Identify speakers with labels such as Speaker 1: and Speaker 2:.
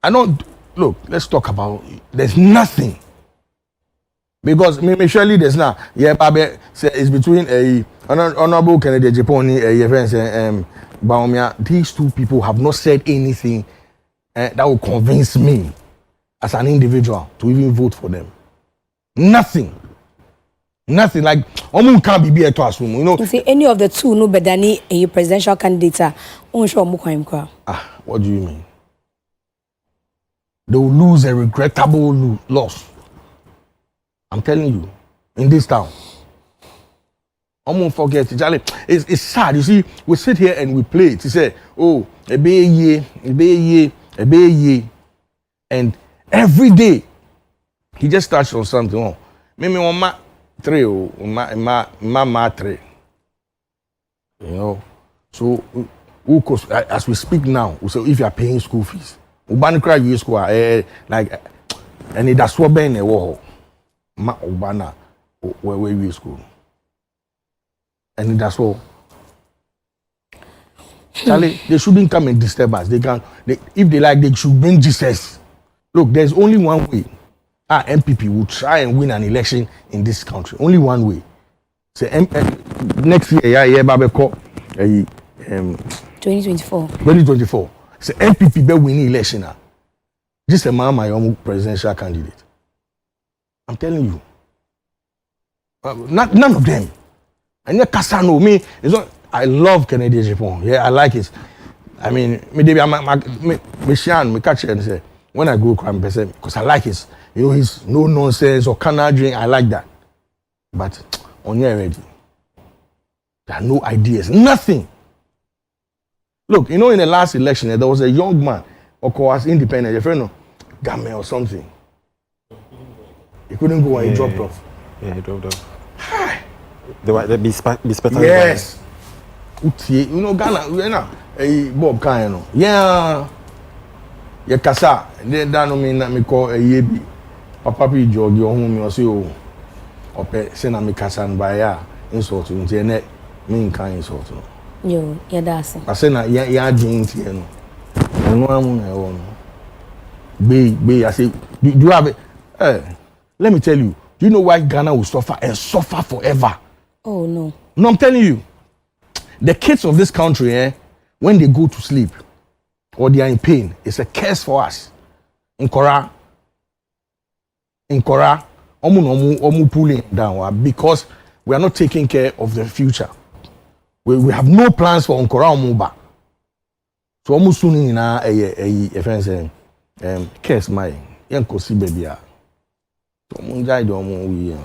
Speaker 1: I don't look. Let's talk about. There's nothing because maybe surely there's not. Yeah, Babe say it's between a honorable Kennedy Japoni a friend Baumia. These two people have not said anything that will convince me as an individual to even vote for them. Nothing. Like Omun can't be here to assume. You know.
Speaker 2: You see, any of the two no better than a presidential candidate. What
Speaker 1: do you mean? They will lose a regrettable loss. I'm telling you, in this town. I won't forget it. Charlie, it's sad. You see, we sit here and we play it. He said, oh, a ye. And every day, he just touched on something. Oh, maybe on my three, my three. You know, so as we speak now, so if you are paying school fees, Ubani cry you school like, and it that's what Ben a war, ma Ubana where we school, and that's all. Charlie, they shouldn't come and disturb us. If they like, they should bring Jesus. Look, there's only one way. MPP will try and win an election in this country. Only one way. Say next year, Babeko,
Speaker 2: 2024.
Speaker 1: 2024. Say MPP be winning election. This is a man, my own presidential candidate. I'm telling you. None of them. And your Cassano, me, it's not. I love Kennedy Japan. Yeah, I like it. I mean, me catch it and say, when I go crime person, because I like it. You know, he's no nonsense or cannot drink. I like that. But on your already, there are no ideas, nothing. Look, you know, in the last election, there was a young man, or was independent, your friend, Game or something. He couldn't go and he dropped off.
Speaker 3: Yeah, he dropped off.
Speaker 1: Hi.
Speaker 3: They be spectacular.
Speaker 1: Yes. You know, Ghana, you know, Bob Kano. Yeah. Yeah, Kasa. Then that me call a yebi. Papa P. George, your home, you say, oh, or send a me Kasa and buy ya insult you. Internet, me can't insult you.
Speaker 2: Yo, yeah, that's it.
Speaker 1: I say, yeah, drink, you know. And no one, Be, I say, do you have it? Let me tell you, do you know why Ghana will suffer and suffer forever?
Speaker 2: Oh, no.
Speaker 1: No, I'm telling you. The kids of this country, when they go to sleep or they are in pain, it's a curse for us. In Kora, omu pulling down because we are not taking care of the future. We have no plans for Nkora Omuba. So omu suni na a friend saying, curse my young kosi baby. So omu jai do omu we